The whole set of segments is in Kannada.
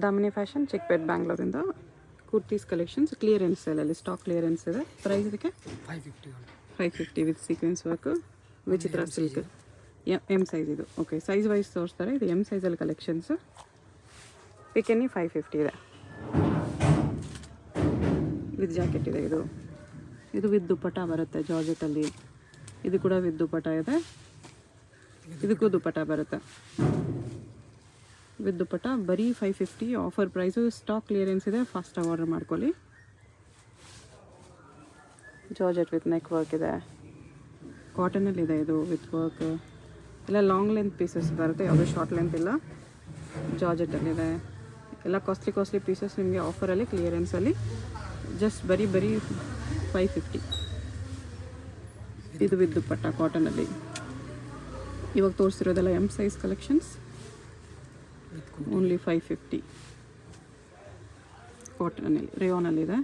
ದಾಮಿನಿ ಫ್ಯಾಷನ್ ಚಿಕ್ಪೇಟ್ ಬ್ಯಾಂಗ್ಳೂರಿಂದ ಕುರ್ತೀಸ್ ಕಲೆಕ್ಷನ್ಸ್ ಕ್ಲಿಯರೆನ್ಸ್ ಸೇಲಲ್ಲಿ ಸ್ಟಾಕ್ ಕ್ಲಿಯರೆನ್ಸ್ ಇದೆ. ಪ್ರೈಸ್ ಇದಕ್ಕೆ 550 with sequence work Vichitra silk M size ಇದು. ಓಕೆ, ಸೈಜ್ ವೈಸ್ ತೋರಿಸ್ತಾರೆ. ಇದು ಎಮ್ ಸೈಜಲ್ಲಿ ಕಲೆಕ್ಷನ್ಸ್. ಪಿಕೆನಿ 550 ಇದೆ ವಿತ್ ಜಾಕೆಟ್ ಇದೆ. ಇದು ವಿತ್ ದುಪ್ಪಟ ಬರುತ್ತೆ ಜಾರ್ಜೆಟಲ್ಲಿ. ಇದು ಕೂಡ ವಿತ್ ದುಪ್ಪಟ ಇದೆ. ಇದಕ್ಕೂ ದುಪ್ಪಟ ಬರುತ್ತೆ ವಿತ್ ದುಪ್ಪಟ. ಬರೀ 550 ಆಫರ್ ಪ್ರೈಸು. ಸ್ಟಾಕ್ ಕ್ಲಿಯರೆನ್ಸ್ ಇದೆ, ಫಾಸ್ಟಾಗಿ ಆರ್ಡರ್ ಮಾಡ್ಕೊಳ್ಳಿ. ಜಾರ್ಜೆಟ್ ವಿತ್ ನೆಕ್ ವರ್ಕ್ ಇದೆ. ಕಾಟನಲ್ಲಿದೆ ಇದು ವಿತ್ ವರ್ಕ್. ಎಲ್ಲ ಲಾಂಗ್ ಲೆಂತ್ ಪೀಸಸ್ ಬರುತ್ತೆ, ಯಾವುದೇ ಶಾರ್ಟ್ ಲೆಂತ್ ಇಲ್ಲ. ಜಾರ್ಜೆಟಲ್ಲಿದೆ. ಎಲ್ಲ ಕಾಸ್ಟ್ಲಿ ಪೀಸಸ್ ನಿಮಗೆ ಆಫರಲ್ಲಿ ಕ್ಲಿಯರೆನ್ಸಲ್ಲಿ ಜಸ್ಟ್ ಬರೀ 550. ಇದು ವಿತ್ ದುಪ್ಪಟ್ಟ ಕಾಟನಲ್ಲಿ. ಇವಾಗ ತೋರಿಸ್ತಿರೋದೆಲ್ಲ ಎಮ್ ಸೈಜ್ ಕಲೆಕ್ಷನ್ಸ್. ಓನ್ಲಿ 550 ಕಾಟನಲ್ಲಿ. ರೇಯಾನಲ್ಲಿದೆ.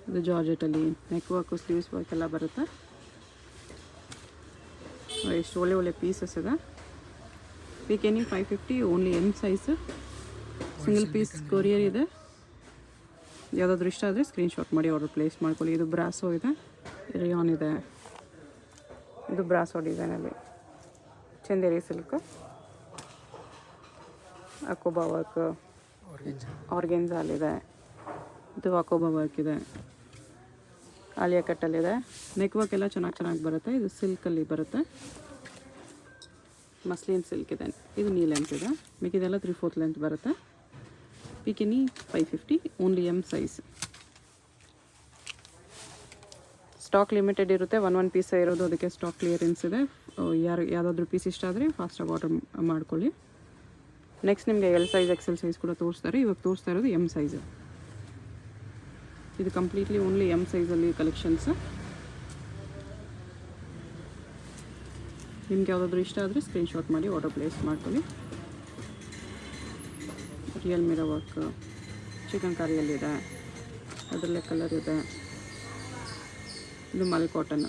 ಇದು ಜಾರ್ಜೆಟಲ್ಲಿ ನೆಕ್ ವರ್ಕು ಸ್ಲೀವ್ಸ್ ವರ್ಕ್ ಎಲ್ಲ ಬರುತ್ತೆ. ಎಷ್ಟು ಒಳ್ಳೆ ಪೀಸಸ್ ಇದೆ. ಪಿಕೆನಿ 550 only M size. Single piece courier ಇದೆ. ಯಾವುದಾದ್ರೂ ಇಷ್ಟ ಆದರೆ ಸ್ಕ್ರೀನ್ಶಾಟ್ ಮಾಡಿ ಆರ್ಡರ್ ಪ್ಲೇಸ್ ಮಾಡ್ಕೊಳ್ಳಿ. ಇದು ಬ್ರಾಸೋ ಇದೆ, ರೇಯಾನ್ ಇದೆ. ಇದು ಬ್ರಾಸೋ ಡಿಸೈನಲ್ಲಿ ಚಂದೇರಿ ಸಿಲ್ಕ್, ಅಕೋಬಾ ವರ್ಕ್, ಆರ್ಗೆನ್ಜಾಲಿದೆ. ಇದು ಅಕೋಬಾ ವರ್ಕ್ ಇದೆ, ಆಲಿಯಾ ಕಟ್ಟಲ್ಲಿದೆ. ನೆಕ್ ವರ್ಕ್ ಎಲ್ಲ ಚೆನ್ನಾಗಿ ಬರುತ್ತೆ. ಇದು ಸಿಲ್ಕಲ್ಲಿ ಬರುತ್ತೆ, ಮಸ್ಲಿನ್ ಸಿಲ್ಕ್ ಇದೆ. ಇದು ನೀ ಲೆಂತ್ ಇದೆ. ಮಿಕ್ಕಿದೆಲ್ಲ 3/4 ಲೆಂತ್ ಬರುತ್ತೆ. ಪಿಕಿನಿ 550 only M size. Stock limited ಇರುತ್ತೆ, ಒನ್ ಪೀಸ್ ಇರೋದು. ಅದಕ್ಕೆ ಸ್ಟಾಕ್ ಕ್ಲಿಯರೆನ್ಸ್ ಇದೆ. ಯಾವುದಾದ್ರೂ ಪೀಸ್ ಇಷ್ಟ ಆದರೆ ಫಾಸ್ಟಾಗಿ ಆರ್ಡರ್ ಮಾಡ್ಕೊಳ್ಳಿ. ನೆಕ್ಸ್ಟ್ ನಿಮಗೆ ಎಲ್ ಸೈಜ್ ಎಕ್ಸೆಲ್ ಸೈಜ್ ಕೂಡ ತೋರಿಸ್ತಾರೆ. ಇವಾಗ ತೋರಿಸ್ತಾ ಇರೋದು ಎಮ್ ಸೈಜ್. ಇದು ಕಂಪ್ಲೀಟ್ಲಿ ಓನ್ಲಿ ಎಮ್ ಸೈಜಲ್ಲಿ ಕಲೆಕ್ಷನ್ಸ್. ನಿಮ್ಗೆ ಯಾವುದಾದ್ರೂ ಇಷ್ಟ ಆದರೆ ಸ್ಕ್ರೀನ್ಶಾಟ್ ಮಾಡಿ ಆರ್ಡರ್ ಪ್ಲೇಸ್ ಮಾಡ್ಕೊಳ್ಳಿ. ರಿಯಲ್ ಮಿರರ್ ವರ್ಕ್ ಚಿಕನ್ ಕರಿಯಲ್ಲಿದೆ, ಅದರಲ್ಲೇ ಕಲರ್ ಇದೆ. ಇದು mul cotton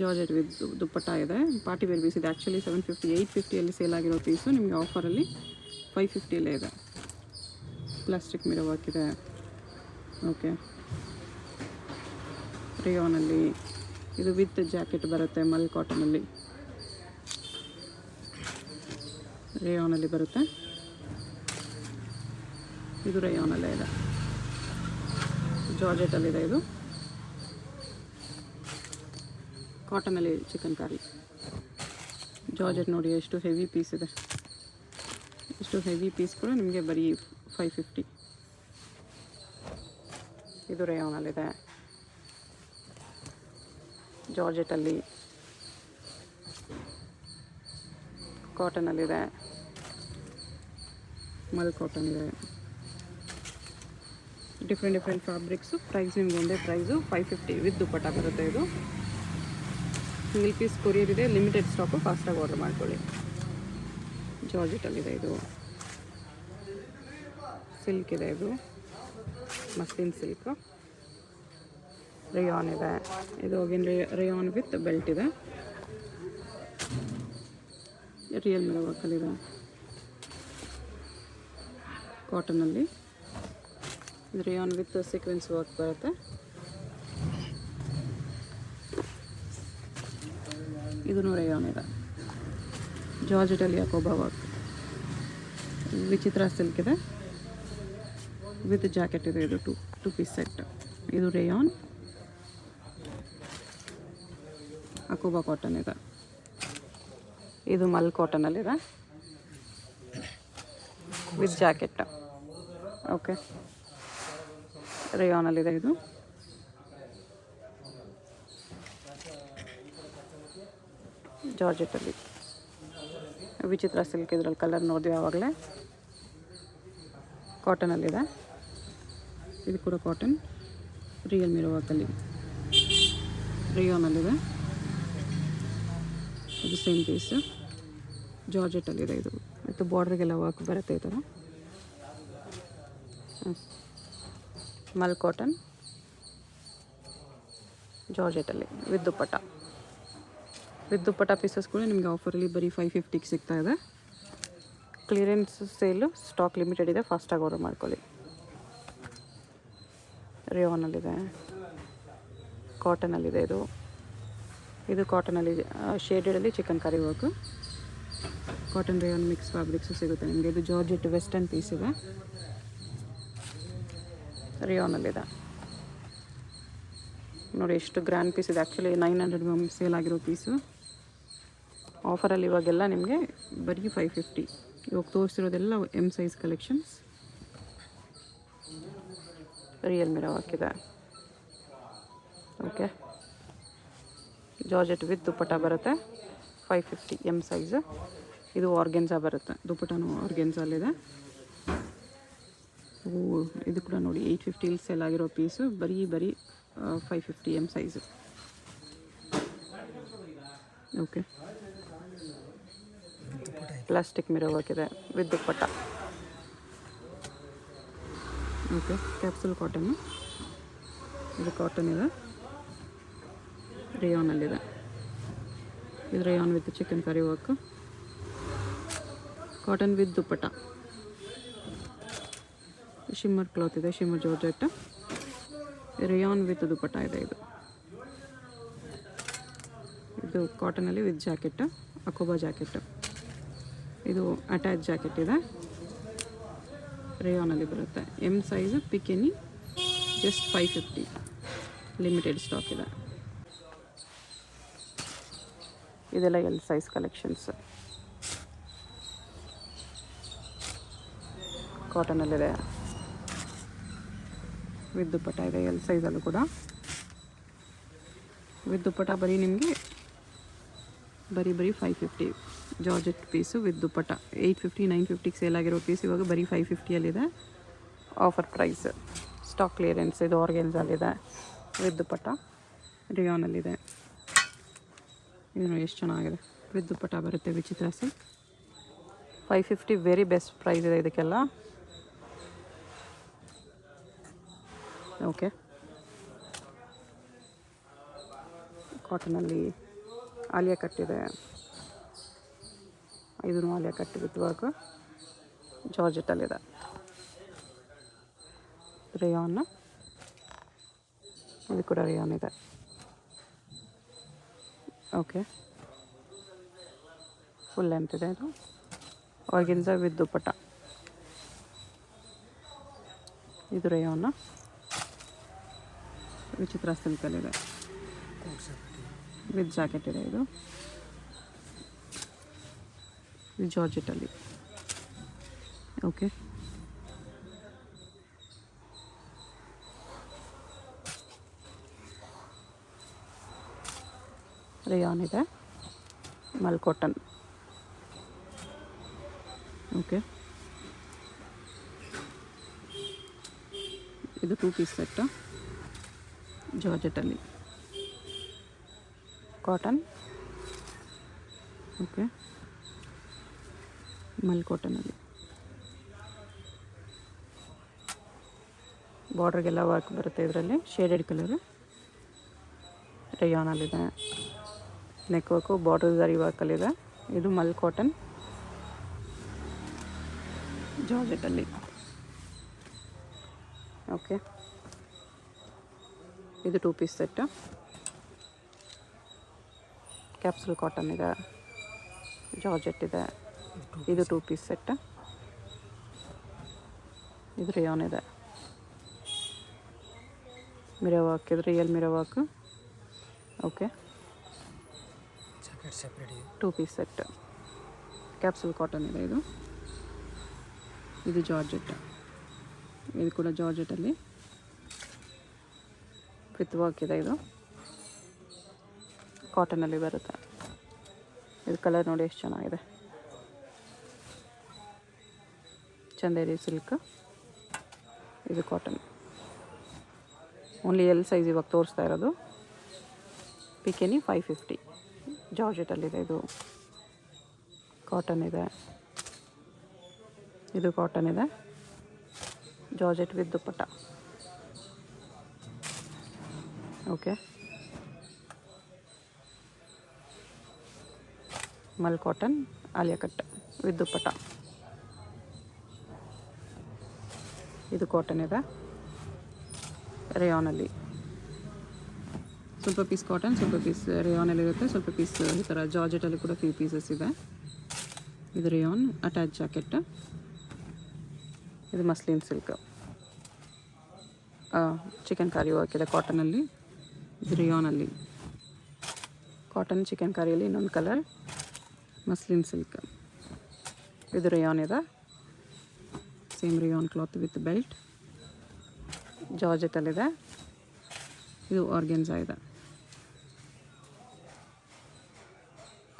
georgette with dupatta ಇದೆ. ಪಾರ್ಟಿ ವೇರ್ ಪೀಸ್ ಇದೆ. ಆ್ಯಕ್ಚುಲಿ 750 850 ಸೇಲ್ ಆಗಿರೋ ಪೀಸು ನಿಮಗೆ ಆಫರಲ್ಲಿ 550 ಇದೆ. ಪ್ಲಾಸ್ಟಿಕ್ ಮಿರರ್ ವರ್ಕ್ ಇದೆ. ಓಕೆ, ರೇಯಾನಲ್ಲಿ ಇದು ವಿತ್ ಜಾಕೆಟ್ ಬರುತ್ತೆ. ಮಲ್ ಕಾಟನಲ್ಲಿ ರೇಯಾನಲ್ಲಿ ಬರುತ್ತೆ. ಇದು ರೇಯಾನಲ್ಲೇ ಇದೆ, ಜಾರ್ಜೆಟಲ್ಲಿದೆ. ಇದು ಕಾಟನಲ್ಲಿ ಚಿಕನ್ ಕರಿ. ಜಾರ್ಜೆಟ್ ನೋಡಿ ಎಷ್ಟು ಹೆವಿ ಪೀಸ್ ಇದೆ. ಎಷ್ಟು ಹೆವಿ ಪೀಸ್ ಕೂಡ ನಿಮಗೆ ಬರೀ 550. ಇದು ರೇಯಾನಲ್ಲಿದೆ, ಜಾರ್ಜೆಟಲ್ಲಿ, ಕಾಟನಲ್ಲಿದೆ, ಮಲ್ ಕಾಟನ್ ಇದೆ. Different fabrics. ಪ್ರೈಸ್ ನಿಮ್ಗೆ ಒಂದೇ ಪ್ರೈಸು 550 ವಿತ್ ದುಪ್ಪಟ್ಟ ಬರುತ್ತೆ. ಇದು ಸಿಂಗಲ್ ಪೀಸ್ ಕೊರಿಯರ್ ಇದೆ, ಲಿಮಿಟೆಡ್ ಸ್ಟಾಕು. ಫಾಸ್ಟಾಗಿ ಆರ್ಡರ್ ಮಾಡ್ಕೊಳ್ಳಿ. ಜಾರ್ಜೆಟಲ್ಲಿದೆ. ಇದು ಸಿಲ್ಕ್ ಇದೆ. ಇದು ಮಸ್ಲಿನ್ ಸಿಲ್ಕ್. ರೇಯಾನ್ ಇದೆ. ಇದು ಅಗೇನ್ ರೇಯಾನ್ ವಿತ್ ಬೆಲ್ಟ್ ಇದೆ. ರಿಯಲ್ ಮಿರರ್ ವರ್ಕಲ್ಲಿದೆ ಕಾಟನಲ್ಲಿ. ಇದು ರೇಯಾನ್ ವಿತ್ ಸೀಕ್ವೆನ್ಸ್ ವರ್ಕ್ ಬರುತ್ತೆ. ಇದೂ ರೇಯಾನ್ ಇದೆ. ಜಾರ್ಜೆಟಲ್ಲಿ ಅಕೋಬಾ ವರ್ಕ್, ವಿಚಿತ್ರ ಸಿಲ್ಕ್ ಇದೆ ವಿತ್ ಜಾಕೆಟ್ ಇದೆ. ಇದು ಟೂ ಪೀಸ್ ಸೆಟ್. ಇದು ರೇಯಾನ್, ಅಕೋಬಾ ಕಾಟನ್ ಇದೆ. ಇದು ಮಲ್ ಕಾಟನಲ್ಲಿದೆ ವಿತ್ ಜಾಕೆಟ್. ಓಕೆ, ರೇಯಾನಲ್ಲಿದೆ. ಇದು ಜಾರ್ಜೆಟಲ್ಲಿ ವಿಚಿತ್ರ ಸಿಲ್ಕ್. ಇದರಲ್ಲಿ ಕಲರ್ ನೋಡಿದ್ವಿ ಆವಾಗಲೇ. ಕಾಟನಲ್ಲಿದೆ. ಇದು ಕೂಡ ಕಾಟನ್. ರಿಯಲ್ ಮಿರರ್ ವರ್ಕಲ್ಲಿ ರೇಯಾನಲ್ಲಿದೆ. ಇದು ಸೇಮ್ ಪೀಸ್. ಜಾರ್ಜೆಟಲ್ಲಿದೆ. ಇದು ಮತ್ತು ಬಾರ್ಡ್ರಿಗೆಲ್ಲ ವರ್ಕ್ ಬರುತ್ತೆ ಈ ಥರ. ಮಲ್ ಕಾಟನ್ ಜಾರ್ಜೆಟಲ್ಲಿ with dupatta. With dupatta pieces ಕೂಡ ನಿಮಗೆ ಆಫರಲ್ಲಿ ಬರೀ 550ಗೆ ಸಿಗ್ತಾ ಇದೆ. ಕ್ಲಿಯರೆನ್ಸ್ ಸೇಲು, ಸ್ಟಾಕ್ ಲಿಮಿಟೆಡ್ ಇದೆ, ಫಾಸ್ಟಾಗಿ ಆರ್ಡರ್ ಮಾಡ್ಕೊಳ್ಳಿ. ರೇಯಾನಲ್ಲಿದೆ, ಕಾಟನಲ್ಲಿದೆ. ಇದು ಕಾಟನಲ್ಲಿ ಶೇಡೆಡಲ್ಲಿ chikankari work, cotton rayon mix fabrics ಸಿಗುತ್ತೆ ನಿಮಗೆ. ಇದು ಜಾರ್ಜೆಟ್ ವೆಸ್ಟರ್ನ್ ಪೀಸ್ ಇದೆ, ರೇಯಾನಲ್ಲಿದೆ. ನೋಡಿ ಎಷ್ಟು ಗ್ರ್ಯಾಂಡ್ ಪೀಸ್ ಇದೆ. ಆ್ಯಕ್ಚುಲಿ 900 ಗ್ರಾಮ್ ಸೇಲ್ ಆಗಿರೋ ಪೀಸು. ಆಫರಲ್ಲಿ ಇವಾಗೆಲ್ಲ ನಿಮಗೆ ಬರೀ 550. ಇವಾಗ ತೋರಿಸಿರೋದೆಲ್ಲ M size collections. Real mirror ಹಾಕಿದೆ. ಓಕೆ, ಜಾರ್ಜೆಟ್ ವಿತ್ ದುಪ್ಪಟ್ಟ ಬರುತ್ತೆ, 550 ಎಮ್ ಸೈಜ್. ಇದು ಆರ್ಗೆನ್ಸಾ ಬರುತ್ತೆ, ದುಪ್ಪಟ್ಟನೂ ಆರ್ಗೆನ್ಸಲ್ಲಿದೆ. ಇದು ಕೂಡ ನೋಡಿ 850 ಸೇಲ್ ಆಗಿರೋ ಪೀಸು, ಬರೀ 550 M size. Okay, plastic mirror work ಇದೆ ವಿತ್ ದುಪ್ಪಟ್ಟ. ಓಕೆ, ಕ್ಯಾಪ್ಸುಲ್ ಕಾಟನ್ನು. ಇದು ಕಾಟನ್ ಇದೆ, ರೇಯಾನಲ್ಲಿದೆ. ಇದು rayon with chikankari work, cotton with dupatta. Shimmer cloth ಇದೆ, shimmer georgette, rayon with dupatta ಇದೆ. ಇದು ಕಾಟನಲ್ಲಿ ವಿತ್ ಜಾಕೆಟ್, ಅಕೋಬಾ ಜಾಕೆಟ್. ಇದು ಅಟ್ಯಾಚ್ ಜಾಕೆಟ್ ಇದೆ, ರೇಯಾನಲ್ಲಿ ಬರುತ್ತೆ. M size pick any, just 550, limited stock ಇದೆ. ಇದೆಲ್ಲ ಎಲ್ ಸೈಜ್ ಕಲೆಕ್ಷನ್ಸ್. ಕಾಟನಲ್ಲಿದೆ, ವಿತ್ ದುಪ್ಪಟ್ಟ ಇದೆ, ಎಲ್ ಸೈಜಲ್ಲೂ ಕೂಡ ವಿತ್ ದುಪ್ಪಟ್ಟ. ಬರೀ ನಿಮಗೆ ಬರೀ 550 georgette piece with dupatta. 850 950 sale ಆಗಿರೋ ಪೀಸ್ ಇವಾಗ ಬರೀ 550ಯಲ್ಲಿದೆ, ಆಫರ್ ಪ್ರೈಸ್. Stock clearance. ಇದು ಆರ್ಗೆನ್ಸಲ್ಲಿದೆ ವಿತ್ ದುಪ್ಪಟ್ಟ, ರೇಯಾನಲ್ಲಿದೆ. ಇದು ಎಷ್ಟು ಚೆನ್ನಾಗಿದೆ, ವಿತ್ ದುಪ್ಪಟ್ಟ ಬರುತ್ತೆ, ವಿಚಿತ್ರ ಸಿಲ್ಕ್. 550 ವೆರಿ ಬೆಸ್ಟ್ ಪ್ರೈಸ್ ಇದೆ ಇದಕ್ಕೆಲ್ಲ. ಓಕೆ, ಕಾಟನಲ್ಲಿ ಆಲಿಯಾ ಕಟ್ ಇದೆ. ಇದೂ ಆಲಿಯಾ ಕಟ್ ವಿತ್ ವರ್ಕ್, ಜಾರ್ಜೆಟಲ್ಲಿದೆ. ರೇಯಾನ್, ಇದು ಕೂಡ ರೇಯಾನ್ ಇದೆ. ಓಕೆ, ಫುಲ್ ಲೆಂತ್ ಇದೆ. ಇದು ಆರ್ಗೆನ್ಸಾ ವಿತ್ ದುಪ್ಪಟ್ಟ. ಇದು ರೇಯಾನ್ ವಿಚಿತ್ರ ಸಿಲ್ಕಲ್ಲಿದೆ, ವಿತ್ ಜಾಕೆಟ್ ಇದೆ. ಇದು ಜಾರ್ಜೆಟಲ್ಲಿ. ಓಕೆ, ರೇಯಾನ್ ಇದೆ, ಮಲ್ ಕಾಟನ್. ಓಕೆ, ಇದು 2 ಪೀಸ್ ಸೆಟ್, ಜಾರ್ಜೆಟಲ್ಲಿ, ಕಾಟನ್. ಓಕೆ, ಮಲ್ ಕಾಟನಲ್ಲಿ. ಬಾರ್ಡ್ರಿಗೆಲ್ಲ ವರ್ಕ್ ಬರುತ್ತೆ ಇದರಲ್ಲಿ, ಶೇಡೆಡ್ ಕಲರು. ರೇಯಾನಲ್ಲಿದೆ, ನೆಕ್ ವರ್ಕು, ಬಾರ್ಡರ್ ಝರಿ ವರ್ಕಲ್ಲಿದೆ. ಇದು ಮಲ್ ಕಾಟನ್, ಜಾರ್ಜೆಟಲ್ಲಿ. ಓಕೆ, ಇದು 2 ಪೀಸ್ ಸೆಟ್, ಕ್ಯಾಪ್ಸುಲ್ ಕಾಟನ್ ಇದೆ, ಜಾರ್ಜೆಟ್ ಇದೆ. ಇದು 2 ಪೀಸ್ ಸೆಟ್, ಇದು ರೇಯಾನ್ ಇದೆ. ಮಿರರ್ ವರ್ಕ್, ಇದು real mirror work. Okay, 2 piece set, capsule cotton ಇದೆ. ಇದು ಜಾರ್ಜೆಟ್, ಇದು ಕೂಡ ಜಾರ್ಜೆಟಲ್ಲಿ ವಿತ್ ವರ್ಕ್ ಇದೆ. ಇದು ಕಾಟನಲ್ಲಿ ಬರುತ್ತೆ. ಇದು ಕಲರ್ ನೋಡಿ ಎಷ್ಟು ಚೆನ್ನಾಗಿದೆ, ಚಂದೇರಿ ಸಿಲ್ಕ್. ಇದು ಕಾಟನ್, ಓನ್ಲಿ ಎಲ್ ಸೈಜ್ ಇವಾಗ ತೋರಿಸ್ತಾ ಇರೋದು. ಪಿಕೆನಿ 550, ಜಾರ್ಜೆಟಲ್ಲಿದೆ. ಇದು ಕಾಟನ್ ಇದೆ, ಇದು ಕಾಟನ್ ಇದೆ, georgette with dupatta. Okay, mul cotton Alia cut with dupatta. ಇದು ಕಾಟನ್ ಇದೆ, ರೇಯಾನಲ್ಲಿ ಸ್ವಲ್ಪ ಪೀಸ್ ಕಾಟನ್, ಸ್ವಲ್ಪ ಪೀಸ್ ರೇಯಾನಲ್ಲಿ ಇರುತ್ತೆ, ಸ್ವಲ್ಪ ಪೀಸ್ ಈ ಥರ ಜಾರ್ಜೆಟಲ್ಲಿ ಕೂಡ ಫ್ಯೂ ಪೀಸಸ್ ಇದೆ. ಇದು ರೇಯಾನ್ ಅಟ್ಯಾಚ್ ಜಾಕೆಟ್, ಇದು muslin silk, chikankari work ಇದೆ ಕಾಟನಲ್ಲಿ. ಇದು ರೇಯಾನಲ್ಲಿ ಕಾಟನ್ ಚಿಕನ್ ಕಾರಿಯಲ್ಲಿ ಇನ್ನೊಂದು ಕಲರ್ ಮಸ್ಲಿನ್ ಸಿಲ್ಕ್. ಇದು ರೇಯಾನ್ ಇದೆ, same rayon cloth with belt, ಜಾರ್ಜೆಟಲ್ಲಿದೆ. ಇದು ಆರ್ಗೆನ್ಸಾ ಇದೆ,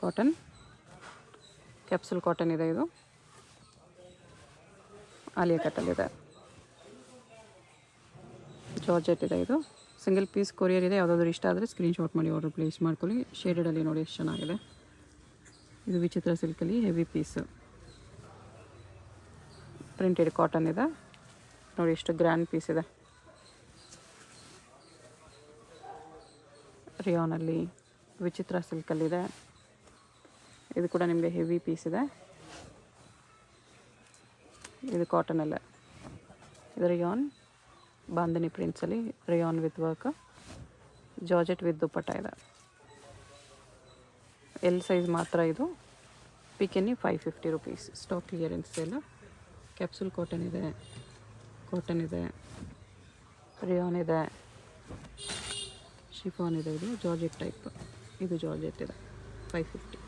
ಕಾಟನ್ ಕ್ಯಾಪ್ಸುಲ್ ಕಾಟನ್ ಇದೆ. ಇದು ಆಲಿಯಾ ಕಟ್ಟಲ್ಲಿದೆ, ಜಾರ್ಜೆಟ್ ಇದೆ. ಇದು ಸಿಂಗಲ್ ಪೀಸ್ ಕೊರಿಯರ್ ಇದೆ. ಯಾವುದಾದ್ರೂ ಇಷ್ಟ ಆದರೆ ಸ್ಕ್ರೀನ್ಶಾಟ್ ಮಾಡಿ ಆರ್ಡರ್ ಪ್ಲೇಸ್ ಮಾಡ್ಕೊಳ್ಳಿ. ಶೇಡೆಡಲ್ಲಿ ನೋಡಿ ಎಷ್ಟು ಚೆನ್ನಾಗಿದೆ. ಇದು ವಿಚಿತ್ರ ಸಿಲ್ಕಲ್ಲಿ ಹೆವಿ ಪೀಸು, ಪ್ರಿಂಟೆಡ್ ಕಾಟನ್ ಇದೆ. ನೋಡಿ ಎಷ್ಟು ಗ್ರ್ಯಾಂಡ್ ಪೀಸ್ ಇದೆ. ರಿಯಾನಲ್ಲಿ ವಿಚಿತ್ರ ಸಿಲ್ಕಲ್ಲಿದೆ. ಇದು ಕೂಡ ನಿಮಗೆ ಹೆವಿ ಪೀಸ್ ಇದೆ. ಇದು ಕಾಟನಲ್ಲೇ, ಇದು ರಿಯಾನ್ ಬಾಂಧನಿ ಪ್ರಿಂಟ್ಸಲ್ಲಿ, rayon with work, georgette with dupatta ಇದೆ. ಎಲ್ ಸೈಜ್ ಮಾತ್ರ ಇದು. Pick any 550 rupees. Stock clearance sale. Capsule cotton ಇದೆ, ಕಾಟನ್ ಇದೆ, ರಿಯಾನ್ ಇದೆ, ಶಿಫಾನ್ ಇದೆ. ಇದು ಜಾರ್ಜೆಟ್ ಟೈಪ್, ಇದು ಜಾರ್ಜೆಟ್ ಇದೆ 550.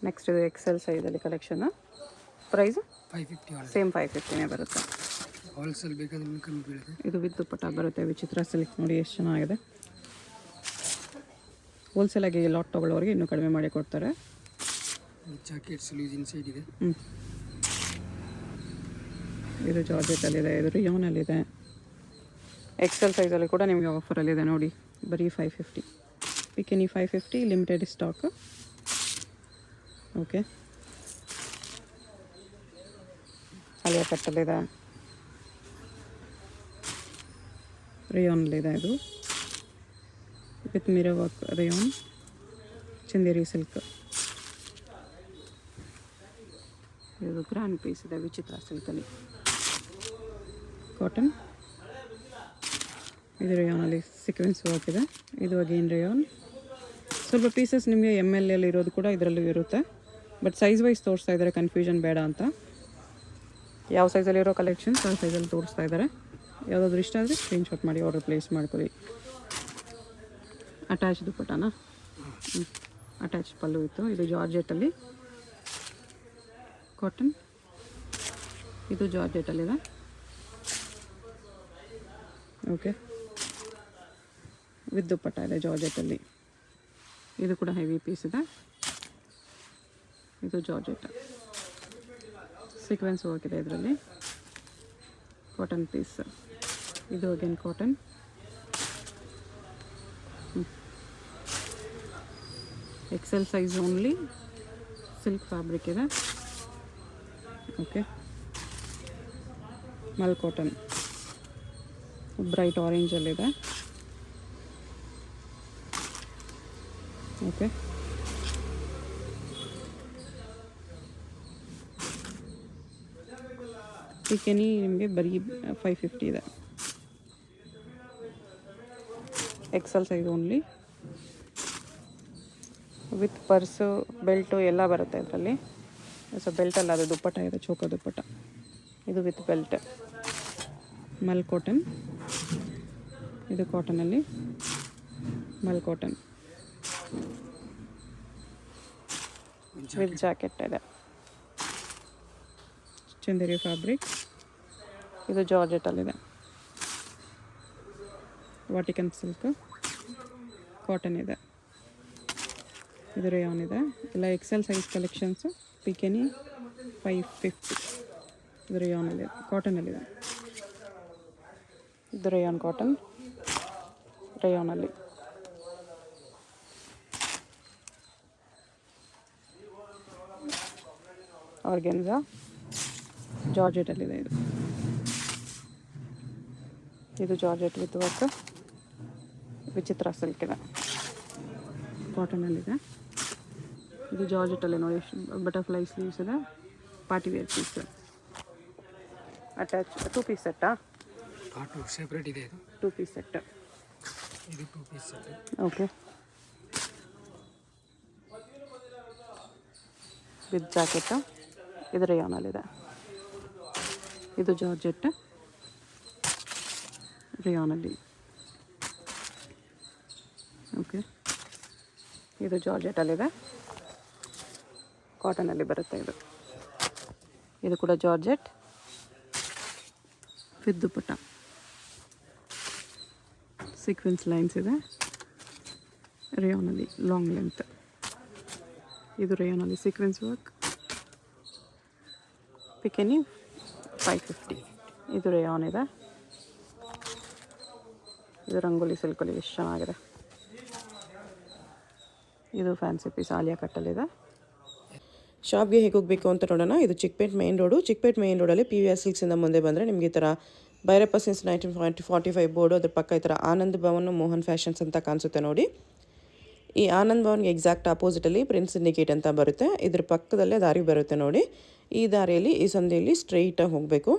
ನೆಕ್ಸ್ಟ್ ಇದು ಎಕ್ಸೆಲ್ ಸೈಜಲ್ಲಿ ಕಲೆಕ್ಷನ್. ಪ್ರೈಸ್ 550 ಸೇಮ್ 550ನೇ ಬರುತ್ತೆ. ಹೋಲ್ಸೇಲ್ ಬೇಕಾದ್ರೆ ಕಮ್ಮಿ ಬೀಳುತ್ತೆ. ಇದು ವಿತ್ ದುಪ್ಪಟ್ಟ ಬರುತ್ತೆ. ವಿಚಿತ್ರ ಸಿಲ್ಕ್ ನೋಡಿ ಎಷ್ಟು ಚೆನ್ನಾಗಿದೆ. ಹೋಲ್ಸೇಲಾಗಿ ಲಾಟ್ ತೊಗೊಳ್ಳೋರಿಗೆ ಇನ್ನೂ ಕಡಿಮೆ ಮಾಡಿ ಕೊಡ್ತಾರೆ. ಜಾಕೆಟ್ಸ್ ಲೂಸ್ ಇನ್ಸೈಡ್ ಇದೆ. ಇದು ಜಾರ್ಜೆಟಲ್ಲಿದೆ, ಇದು ರಿಯಾನಲ್ಲಿದೆ. ಎಕ್ಸೆಲ್ ಸೈಜಲ್ಲಿ ಕೂಡ ನಿಮಗೆ ಆಫರಲ್ಲಿದೆ ನೋಡಿ, ಬರೀ 550. ಪಿಕೆನಿ 550, ಲಿಮಿಟೆಡ್ ಸ್ಟಾಕ್. ಓಕೆ, ಆಲಿಯಾ ಕಟ್ಟಲ್ಲಿದೆ, ರೇಯಾನಲ್ಲಿದೆ. ಇದು with mirror work rayon, Chanderi silk. ಇದು ಗ್ರ್ಯಾಂಡ್ ಪೀಸ್ ಇದೆ ವಿಚಿತ್ರ ಸಿಲ್ಕಲ್ಲಿ, ಕಾಟನ್. ಇದು ರೇಯಾನಲ್ಲಿ ಸೀಕ್ವೆನ್ಸ್ ವರ್ಕ್ ಇದೆ. ಇದು ಅಗೇನ್ ರೇಯಾನ್. ಸ್ವಲ್ಪ ಪೀಸಸ್ ನಿಮಗೆ ML ಅಲ್ಲಿ ಇರೋದು ಕೂಡ ಇದರಲ್ಲೂ ಇರುತ್ತೆ. ಬಟ್ ಸೈಜ್ ವೈಸ್ ತೋರಿಸ್ತಾ ಇದ್ದಾರೆ, ಕನ್ಫ್ಯೂಷನ್ ಬೇಡ ಅಂತ. ಯಾವ ಸೈಜಲ್ಲಿರೋ ಕಲೆಕ್ಷನ್ಸ್ ಆ ಸೈಜಲ್ಲಿ ತೋರಿಸ್ತಾ ಇದ್ದಾರೆ. ಯಾವುದಾದ್ರೂ ಇಷ್ಟ ಆದರೆ ಸ್ಕ್ರೀನ್ಶಾಟ್ ಮಾಡಿ ಆರ್ಡರ್ ಪ್ಲೇಸ್ ಮಾಡ್ಕೊಳ್ಳಿ. ಅಟ್ಯಾಚ್ ದುಪ್ಪಟ್ಟನ, ಅಟ್ಯಾಚ್ ಪಲ್ಲು ಇತ್ತು. ಇದು ಜಾರ್ಜೆಟಲ್ಲಿ ಕಾಟನ್, ಇದು ಜಾರ್ಜೆಟಲ್ಲಿದೆ. ಓಕೆ, ವಿತ್ ದುಪ್ಪಟ್ಟ ಇದೆ ಜಾರ್ಜೆಟಲ್ಲಿ. ಇದು ಕೂಡ ಹೆವಿ ಪೀಸ್ ಇದೆ. ಇದು ಜಾರ್ಜೆಟ್, ಸೀಕ್ವೆನ್ಸ್ ವರ್ಕ್ ಇದೆ ಇದರಲ್ಲಿ, ಕಾಟನ್ ಪೀಸ್. ಇದು again cotton. XL size only, silk fabric ಇದೆ. ಓಕೆ, ಮಲ್ ಕಾಟನ್ ಬ್ರೈಟ್ ಆರೆಂಜಲ್ಲಿದೆ. ಓಕೆ, ಪಿಕೆನಿ ನಿಮಗೆ ಬರೀ 550 ಇದೆ. XL size only, with purse, belt ಎಲ್ಲ ಬರುತ್ತೆ ಇದರಲ್ಲಿ. ಸೊ ಬೆಲ್ಟಲ್ಲ, ಅದು ದುಪ್ಪಟ್ಟ ಇದೆ, ಚೋಕೋ ದುಪ್ಪಟ್ಟ. ಇದು ವಿತ್ ಬೆಲ್ಟ್, ಮಲ್ ಕಾಟನ್. ಇದು ಕಾಟನಲ್ಲಿ ಮಲ್ ಕಾಟನ್ ವಿತ್ ಜಾಕೆಟ್ ಇದೆ. ಚಂದೇರಿ ಫ್ಯಾಬ್ರಿಕ್. ಇದು ಜಾರ್ಜೆಟಲ್ಲಿದೆ, ವಾಟಿಕನ್ ಸಿಲ್ಕ್, ಕಾಟನ್ ಇದೆ. ಇದು ರೇಯಾನ್ ಇದೆ. ಎಲ್ಲ ಎಕ್ಸೆಲ್ ಸೈಜ್ ಕಲೆಕ್ಷನ್ಸು. ಪಿಕೆನಿ 550. ಇದು ರೇಯಾನಲ್ಲಿದೆ, ಕಾಟನಲ್ಲಿದೆ. ಇದು ರೇಯಾನ್ ಕಾಟನ್, ರೇಯಾನಲ್ಲಿ. ಆರ್ಗೆನ್ಸಾ ಜಾರ್ಜೆಟಲ್ಲಿದೆ. ಇದು georgette with work, Vichitra silk ಇದೆ, ಕಾಟನಲ್ಲಿದೆ. ಇದು ಜಾರ್ಜೆಟಲ್ಲಿ ನೋಡಿ, ಬಟರ್ಫ್ಲೈ ಸ್ಲೀವ್ಸ್ ಇದೆ, party wear piece. Attach 2 piece ಸೆಟ್ಟಾ? ಟು ಸೆಪ್ರೇಟ್ ಇದೆ ಇದು. 2 ಪೀಸ್ ಸೆಟ್. ಇದು 2 piece set. Okay. With jacket. ಇದು ರೇಯಾನಲ್ಲಿದೆ. ಇದು ಜಾರ್ಜೆಟ್ ರೇಯಾನಲ್ಲಿ. ಓಕೆ. ಇದು ಜಾರ್ಜೆಟಲ್ಲಿದೆ, ಕಾಟನಲ್ಲಿ ಬರುತ್ತೆ ಇದು. ಇದು ಕೂಡ georgette with dupatta. Sequence lines ಇದೆ, ರೇಯಾನಲ್ಲಿ ಲಾಂಗ್ ಲೆಂತ್. ಇದು ರೇಯಾನಲ್ಲಿ ಸೀಕ್ವೆನ್ಸ್ ವರ್ಕ್. ಪಿಕೆನಿ 550. ಇದು ರೇಯಾನ್ ಇದೆ. ಇದು ರಂಗೋಲಿ ಸಿಲ್ಕಲ್ಲಿ ಎಷ್ಟು ಚೆನ್ನಾಗಿದೆ. ಇದು ಫ್ಯಾನ್ಸಿ ಪೀಸ್ ಆಲಿಯಾ ಕಟ್ಟಲ್ಲಿದೆ. ಶಾಪ್ಗೆ ಹೇಗೆ ಹೋಗಬೇಕು ಅಂತ ನೋಡೋಣ. ಇದು Chickpet main road. Chickpet main ರೋಡಲ್ಲಿ PVR ಸಿಲ್ಕ್ಸಿಂದ ಮುಂದೆ ಬಂದರೆ ನಿಮಗೆ ಈ ಥರ ಭೈರಪ್ಪ ಸಿನ್ಸ್ 1945 ಬೋರ್ಡು, ಅದ್ರ ಪಕ್ಕ ಈ ಥರ ಆನಂದ್ ಭವನ್ ಮೋಹನ್ ಫ್ಯಾಷನ್ಸ್ ಅಂತ ಕಾಣಿಸುತ್ತೆ ನೋಡಿ. ಈ ಆನಂದ್ ಭವನ್ಗೆ ಎಕ್ಸಾಕ್ಟ್ ಆಪೋಸಿಟಲ್ಲಿ ಪ್ರಿನ್ಸ್ ಸಿಂಡಿಕೇಟ್ ಅಂತ ಬರುತ್ತೆ. ಇದ್ರ ಪಕ್ಕದಲ್ಲೇ ದಾರಿ ಬರುತ್ತೆ ನೋಡಿ. ಈ ದಾರಿಯಲ್ಲಿ ಈ ಸಂಧಿಯಲ್ಲಿ ಸ್ಟ್ರೈಟಾಗಿ ಹೋಗಬೇಕು.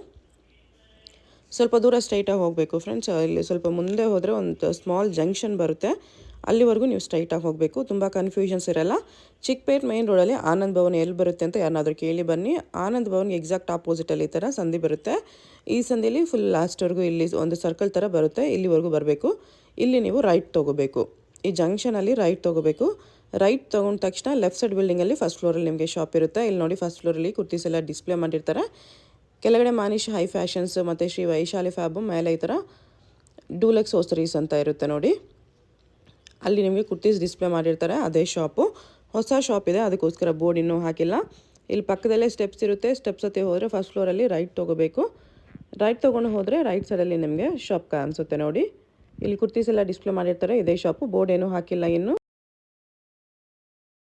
ಸ್ವಲ್ಪ ದೂರ ಸ್ಟ್ರೈಟಾಗಿ ಹೋಗಬೇಕು ಫ್ರೆಂಡ್ಸ್. ಇಲ್ಲಿ ಸ್ವಲ್ಪ ಮುಂದೆ ಹೋದರೆ ಒಂದು ಸ್ಮಾಲ್ ಜಂಕ್ಷನ್ ಬರುತ್ತೆ, ಅಲ್ಲಿವರೆಗೂ ನೀವು ಸ್ಟ್ರೈಟಾಗಿ ಹೋಗಬೇಕು. ತುಂಬ ಕನ್ಫ್ಯೂಷನ್ಸ್ ಇರಲ್ಲ. ಚಿಕ್ಕಪೇಟ್ ಮೈನ್ ರೋಡಲ್ಲಿ ಆನಂದ್ ಭವನ್ ಎಲ್ಲಿ ಬರುತ್ತೆ ಅಂತ ಯಾರನ್ನಾದ್ರೂ ಕೇಳಿ ಬನ್ನಿ. ಆನಂದ್ ಭವನ್ಗೆ ಎಕ್ಸಾಕ್ಟ್ ಆಪೋಸಿಟಲ್ಲಿ ಈ ಥರ ಸಂಧಿ ಬರುತ್ತೆ. ಈ ಸಂಧಿಯಲ್ಲಿ ಫುಲ್ ಲಾಸ್ಟ್ವರೆಗೂ ಇಲ್ಲಿ ಒಂದು ಸರ್ಕಲ್ ಥರ ಬರುತ್ತೆ, ಇಲ್ಲಿವರೆಗೂ ಬರಬೇಕು. ಇಲ್ಲಿ ನೀವು ರೈಟ್ ತೊಗೋಬೇಕು. ಈ ಜಂಕ್ಷನಲ್ಲಿ ರೈಟ್ ತೊಗೋಬೇಕು. ರೈಟ್ ತೊಗೊಂಡ ತಕ್ಷಣ ಲೆಫ್ಟ್ ಸೈಡ್ ಬಿಲ್ಡಿಂಗಲ್ಲಿ ಫಸ್ಟ್ ಫ್ಲೋರಲ್ಲಿ ನಿಮಗೆ ಶಾಪ್ ಇರುತ್ತೆ. ಇಲ್ಲಿ ನೋಡಿ ಫಸ್ಟ್ ಫ್ಲೋರಲ್ಲಿ ಕುರ್ತೀಸ್ ಎಲ್ಲ ಡಿಸ್ಪ್ಲೇ ಮಾಡಿರ್ತಾರೆ. ಕೆಳಗಡೆ ಮಾನಿಶ್ ಹೈ ಫ್ಯಾಷನ್ಸ್ ಮತ್ತು ಶ್ರೀ ವೈಶಾಲಿ ಫ್ಯಾಬು, ಮೇಲೆ ಈ ಥರ ಡೂಲೆಕ್ಸ್ ಹೋಸ್ಟರೀಸ್ ಅಂತ ಇರುತ್ತೆ ನೋಡಿ. ಅಲ್ಲಿ ನಿಮಗೆ ಕುರ್ತೀಸ್ ಡಿಸ್ಪ್ಲೇ ಮಾಡಿರ್ತಾರೆ, ಅದೇ ಶಾಪು. ಹೊಸ ಶಾಪ್ ಇದೆ, ಅದಕ್ಕೋಸ್ಕರ ಬೋರ್ಡ್ ಇನ್ನೂ ಹಾಕಿಲ್ಲ. ಇಲ್ಲಿ ಪಕ್ಕದಲ್ಲೇ ಸ್ಟೆಪ್ಸ್ ಇರುತ್ತೆ. ಸ್ಟೆಪ್ಸ್ ಹತ್ತಿ ಹೋದರೆ ಫಸ್ಟ್ ಫ್ಲೋರಲ್ಲಿ ರೈಟ್ ತೊಗೋಬೇಕು. ರೈಟ್ ತೊಗೊಂಡು ಹೋದರೆ ರೈಟ್ ಸೈಡಲ್ಲಿ ನಿಮಗೆ ಶಾಪ್ ಕಾಣಿಸುತ್ತೆ ನೋಡಿ. ಇಲ್ಲಿ ಕುರ್ತೀಸ್ ಎಲ್ಲ ಡಿಸ್ಪ್ಲೇ ಮಾಡಿರ್ತಾರೆ, ಇದೇ ಶಾಪು. ಬೋರ್ಡ್ ಏನೂ ಹಾಕಿಲ್ಲ ಇನ್ನು.